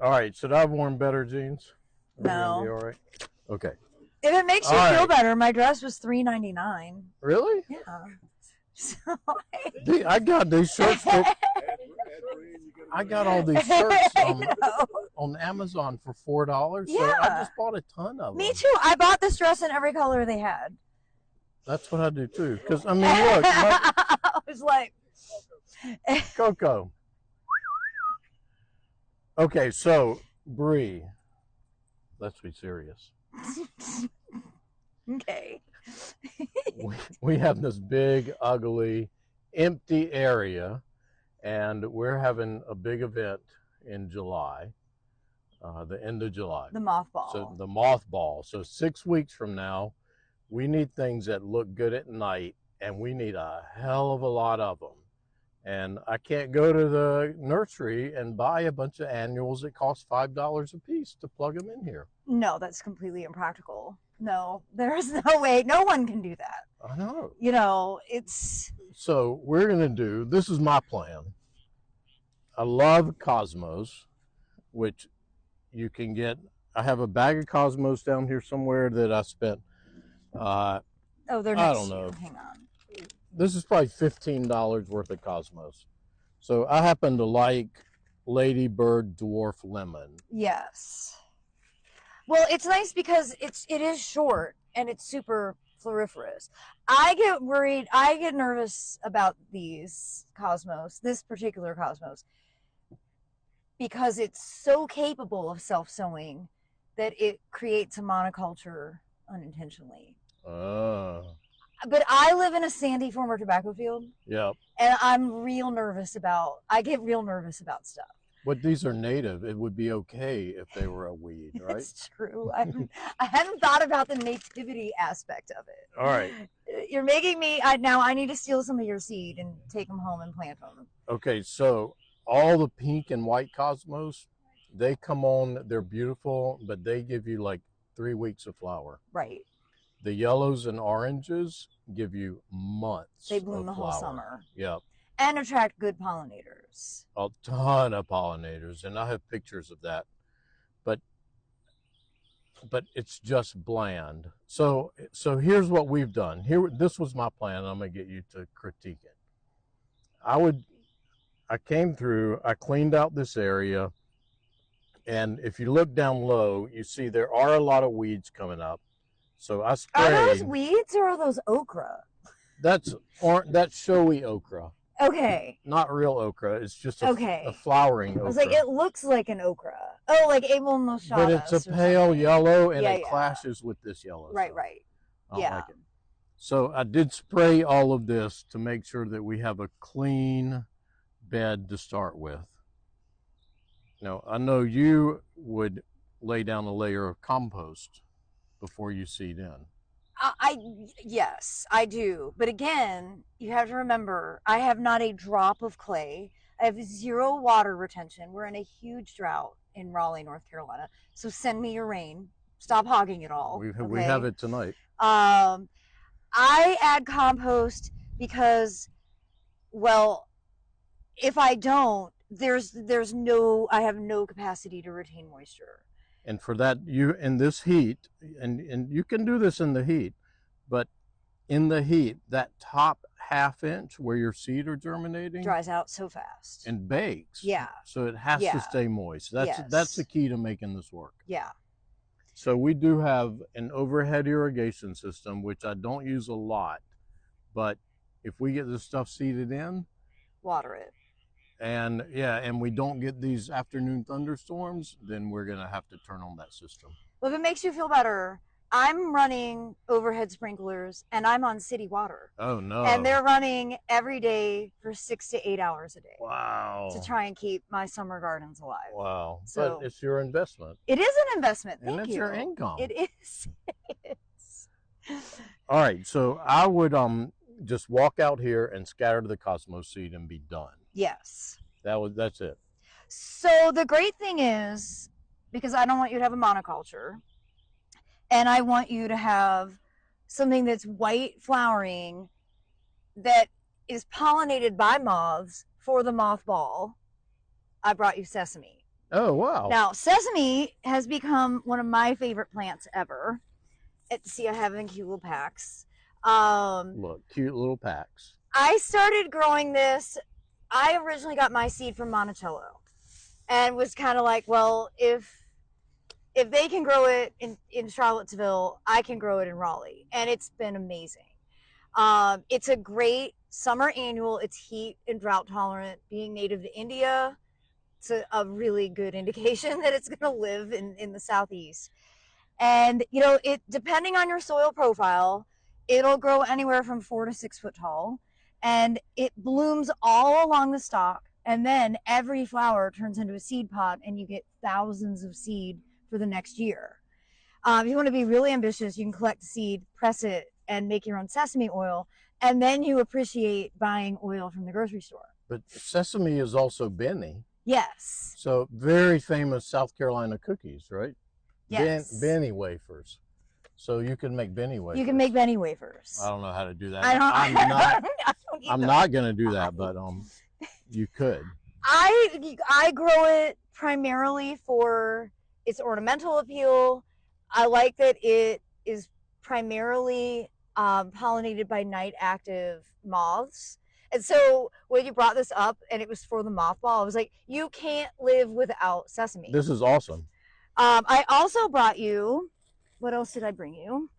All right, should I have worn better jeans? Are we gonna be No. all right? Okay. If it makes you All feel right. better, my dress was $3.99. Really? Yeah. So I got these shirts that I got all these shirts on Amazon for $4. So I Yeah. just bought a ton of them. Me too. I bought this dress in every color they had. That's what I do too. Because I mean, look, I was like, Coco. Okay, so Brie, let's be serious. okay. We have this big, ugly, empty area, and we're having a big event in July, the end of July. The mothball. So the mothball. So 6 weeks from now, we need things that look good at night, and we need a hell of a lot of them. And I can't go to the nursery and buy a bunch of annuals that cost $5 a piece to plug them in here. No, that's completely impractical. No, there's no way. No one can do that. I know. You know, it's... So we're going to do, this is my plan. I love Cosmos, which you can get. I have a bag of Cosmos down here somewhere that I spent, oh, they're I next don't to know. you. Hang on. This is probably $15 worth of Cosmos. So I happen to like Lady Bird Dwarf Lemon. Yes. Well, it's nice because it is short and it's super floriferous. I get worried, I get nervous about these Cosmos, this particular Cosmos, because it's so capable of self-sowing that it creates a monoculture unintentionally. But I live in a sandy former tobacco field. Yeah. And I get real nervous about stuff. But these are native. It would be okay if they were a weed, right? It's true. I hadn't thought about the nativity aspect of it. All right. You're making me, I need to steal some of your seed and take them home and plant them. Okay, so all the pink and white Cosmos, they come on, they're beautiful, but they give you like 3 weeks of flower. Right. The yellows and oranges give you months. They bloom the flower. whole summer. Yep. And attract good pollinators. A ton of pollinators, and I have pictures of that. But it's just bland. So here's what we've done. This was my plan. I'm gonna get you to critique it. I came through, I cleaned out this area, and if you look down low, you see there are a lot of weeds coming up. So I sprayed. Are those weeds or are those okra? That's showy okra. Okay. Not real okra. It's just a flowering okra. I was like, it looks like an okra. Oh, like Abel Noshadas. But it's a pale yellow, and it clashes with this yellow. Right, stuff. right. I don't like it. So I did spray all of this to make sure that we have a clean bed to start with. Now, I know you would lay down a layer of compost before you seed in. Yes, I do. But again, you have to remember, I have not a drop of clay. I have 0 water retention. We're in a huge drought in Raleigh, North Carolina. So send me your rain. Stop hogging it all. We have it tonight. I add compost because, well, if I don't, I have no capacity to retain moisture. And for that, in this heat, and you can do this in the heat, but in the heat, that top ½ inch where your seed are germinating dries out so fast and bakes. Yeah. So it has to stay moist. That's the key to making this work. Yeah. So we do have an overhead irrigation system, which I don't use a lot, but if we get this stuff seeded in, water it. And we don't get these afternoon thunderstorms, then we're going to have to turn on that system. Well, if it makes you feel better, I'm running overhead sprinklers and I'm on city water. Oh, no. And they're running every day for 6 to 8 hours a day. Wow. To try and keep my summer gardens alive. Wow. So but it's your investment. It is an investment. Thank you. And it's your income. It is. It is. All right. So I would just walk out here and scatter the Cosmos seed and be done. Yes. That's it. So the great thing is, because I don't want you to have a monoculture, and I want you to have something that's white flowering that is pollinated by moths for the mothball, I brought you sesame. Oh, wow. Now, sesame has become one of my favorite plants ever. See, I have it in cute little packs. Look, cute little packs. I started growing this. I originally got my seed from Monticello and was kind of like, well, if they can grow it in Charlottesville, I can grow it in Raleigh. And it's been amazing. It's a great summer annual. It's heat and drought tolerant. Being native to India, it's a really good indication that it's going to live in the southeast. And you know, it depending on your soil profile, it'll grow anywhere from 4 to 6 foot tall, and it blooms all along the stalk. And then every flower turns into a seed pod, and you get thousands of seed for the next year. If you want to be really ambitious, you can collect the seed, press it, and make your own sesame oil, and then you appreciate buying oil from the grocery store. But sesame is also Benny. Yes. So very famous South Carolina cookies, right? Yes. Benny wafers. So you can make Benny wafers. You can make Benny wafers. I don't know how to do that. I don't. I'm not going to do that, but you could. I grow it primarily for its ornamental appeal. I like that it is primarily pollinated by night active moths. And so when you brought this up and it was for the mothball, I was like, you can't live without sesame. This is awesome. I also brought you, what else did I bring you?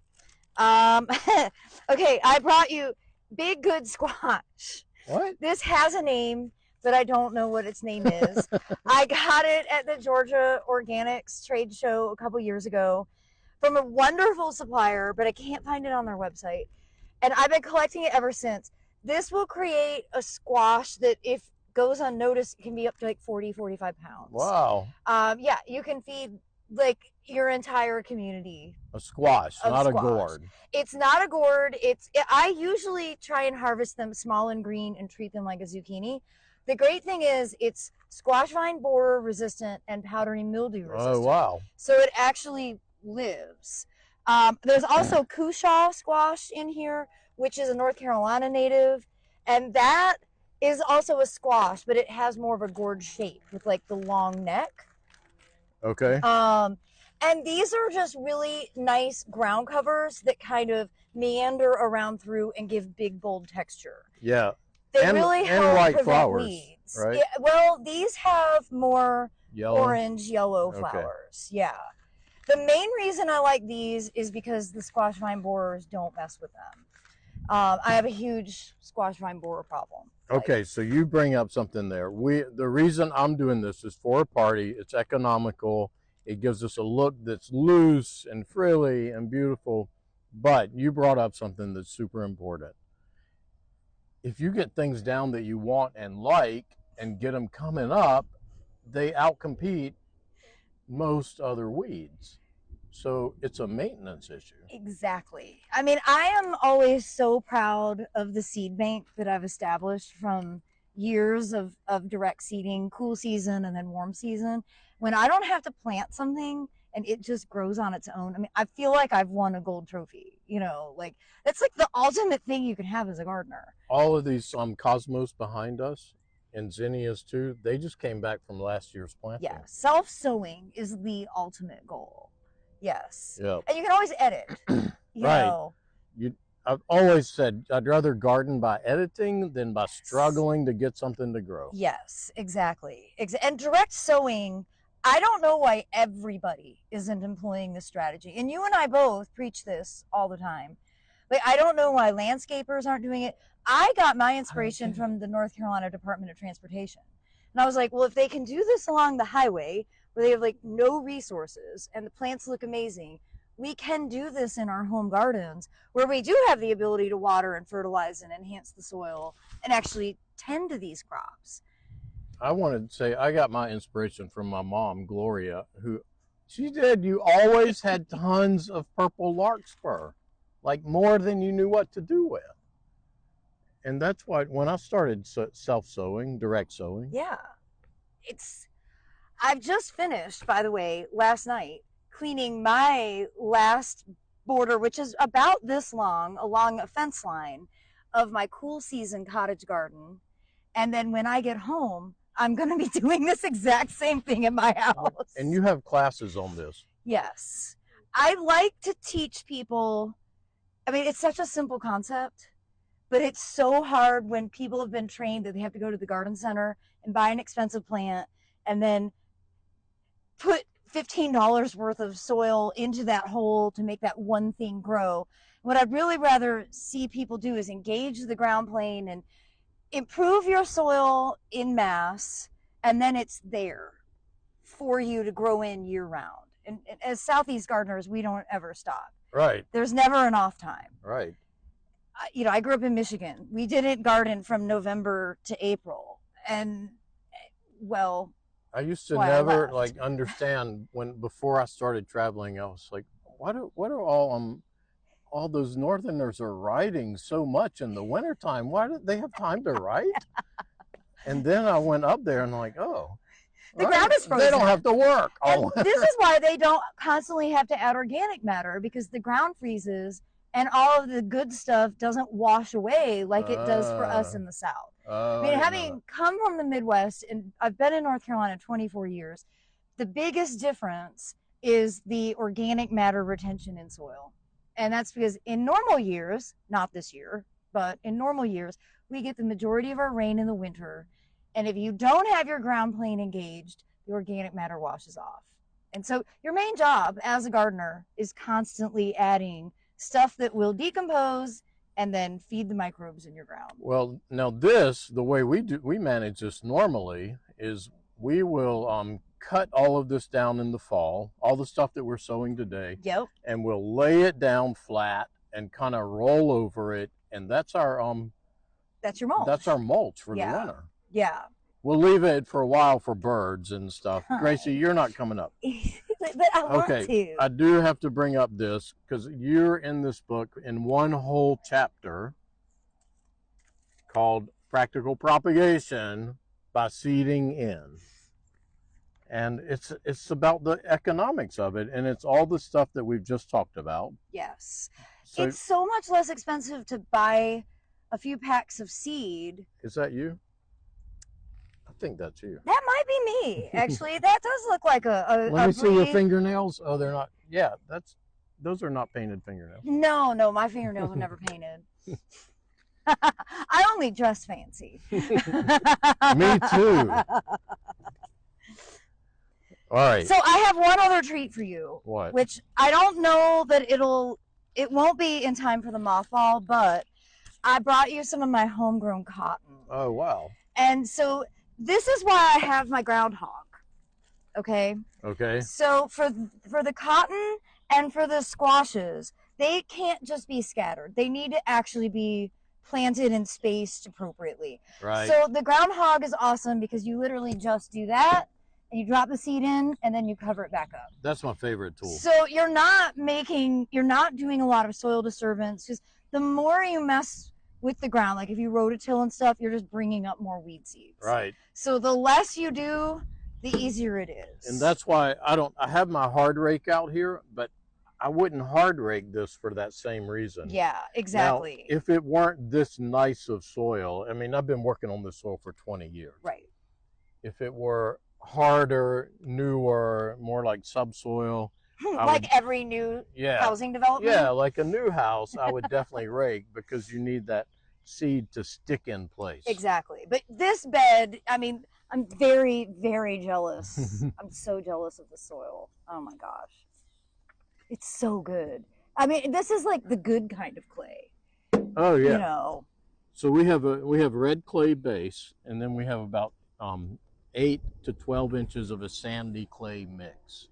Okay, I brought you Big Good Squash. What? This has a name, but I don't know what its name is. I got it at the Georgia Organics trade show a couple years ago from a wonderful supplier, but I can't find it on their website. And I've been collecting it ever since. This will create a squash that, if goes unnoticed, can be up to like 40, 45 pounds. Wow. Yeah, you can feed like your entire community. A squash, not a gourd. It's not a gourd. I usually try and harvest them small and green and treat them like a zucchini. The great thing is it's squash vine borer resistant and powdery mildew resistant. Oh, wow. So it actually lives. There's also Cushaw squash in here, which is a North Carolina native. And that is also a squash, but it has more of a gourd shape with like the long neck. Okay. And these are just really nice ground covers that kind of meander around through and give big, bold texture. Yeah. They really help white prevent flowers, weeds. right? Yeah, well, these have more Yellow. orange, yellow flowers. Okay. Yeah. The main reason I like these is because the squash vine borers don't mess with them. I have a huge squash vine borer problem. Okay, so you bring up something there. The reason I'm doing this is for a party. It's economical. It gives us a look that's loose and frilly and beautiful. But you brought up something that's super important. If you get things down that you want and like and get them coming up, they outcompete most other weeds. So it's a maintenance issue. Exactly. I mean, I am always so proud of the seed bank that I've established from years of direct seeding, cool season and then warm season. When I don't have to plant something and it just grows on its own, I mean, I feel like I've won a gold trophy. You know, like that's like the ultimate thing you can have as a gardener. All of these cosmos behind us and zinnias too, they just came back from last year's planting. Yeah, self-sowing is the ultimate goal. Yes. Yeah. And you can always edit. You right. know. I've always said I'd rather garden by editing than by struggling to get something to grow. Yes, exactly. And direct sowing, I don't know why everybody isn't employing this strategy. And you and I both preach this all the time. Like, I don't know why landscapers aren't doing it. I got my inspiration from the North Carolina Department of Transportation. And I was like, well, if they can do this along the highway where they have like no resources and the plants look amazing, we can do this in our home gardens where we do have the ability to water and fertilize and enhance the soil and actually tend to these crops. I wanted to say I got my inspiration from my mom, Gloria, who she said you always had tons of purple larkspur, like more than you knew what to do with. And that's why when I started self-sowing, direct sowing. Yeah. I've just finished, by the way, last night, cleaning my last border, which is about this long, along a fence line of my cool season cottage garden. And then when I get home, I'm going to be doing this exact same thing in my house. And you have classes on this. Yes. I like to teach people. I mean, it's such a simple concept, but it's so hard when people have been trained that they have to go to the garden center and buy an expensive plant and then put $15 worth of soil into that hole to make that one thing grow. What I'd really rather see people do is engage the ground plane and improve your soil in mass, and then it's there for you to grow in year round. And as Southeast gardeners, we don't ever stop. Right. There's never an off time. Right. You know, I grew up in Michigan. We didn't garden from November to April. And, well, I used to never like understand before I started traveling. I was like, what are all those Northerners are writing so much in the wintertime? Why do they have time to write? And then I went up there and like, oh, the ground is frozen. They don't have to work. And this is why they don't constantly have to add organic matter, because the ground freezes and all of the good stuff doesn't wash away like it does for us in the South. I mean, having come from the Midwest, and I've been in North Carolina 24 years, the biggest difference is the organic matter retention in soil. And that's because in normal years, not this year, but in normal years, we get the majority of our rain in the winter. And if you don't have your ground plane engaged, the organic matter washes off. And so your main job as a gardener is constantly adding stuff that will decompose and then feed the microbes in your ground. Well, now the way we manage this normally is we will cut all of this down in the fall, all the stuff that we're sowing today. Yep. And we'll lay it down flat and kind of roll over it, and that's our that's your mulch. That's our mulch for the winter. Yeah. We'll leave it for a while for birds and stuff. Gracie, you're not coming up. But I want to. I do have to bring up this because you're in this book in one whole chapter called Practical Propagation by Seeding In. And it's about the economics of it, and it's all the stuff that we've just talked about. Yes. So, it's so much less expensive to buy a few packs of seed. Is that you? I think that's you. That might be me, actually. That does look like a Let me see your fingernails. Oh, they're not. Yeah, those are not painted fingernails. No, my fingernails are never painted. I only dress fancy. Me too. All right. So I have one other treat for you. What? Which I don't know that it won't be in time for the mothball, but I brought you some of my homegrown cotton. Oh, wow. And so this is why I have my groundhog. Okay? Okay. So for the cotton and for the squashes, they can't just be scattered. They need to actually be planted and spaced appropriately. Right. So the groundhog is awesome because you literally just do that. You drop the seed in, and then you cover it back up. That's my favorite tool. So you're not doing a lot of soil disturbance. Because the more you mess with the ground, like if you rototill and stuff, you're just bringing up more weed seeds. Right. So the less you do, the easier it is. And that's why I have my hard rake out here, but I wouldn't hard rake this for that same reason. Yeah, exactly. Now, if it weren't this nice of soil, I mean, I've been working on this soil for 20 years. Right. If it were harder, newer, more like subsoil. Every new housing development? Yeah, like a new house, I would definitely rake because you need that seed to stick in place. Exactly. But this bed, I mean, I'm very, very jealous. I'm so jealous of the soil. Oh my gosh. It's so good. I mean, this is like the good kind of clay. Oh yeah. You know. So we have red clay base, and then we have about 8 to 12 inches of a sandy clay mix.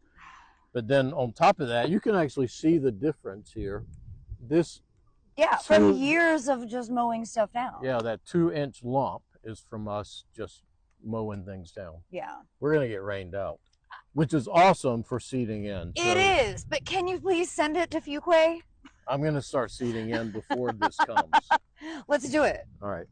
But then on top of that, you can actually see the difference here. From years of just mowing stuff down. Yeah, that 2-inch lump is from us just mowing things down. Yeah. We're going to get rained out, which is awesome for seeding in. It is, but can you please send it to Fuquay? I'm going to start seeding in before this comes. Let's do it. All right.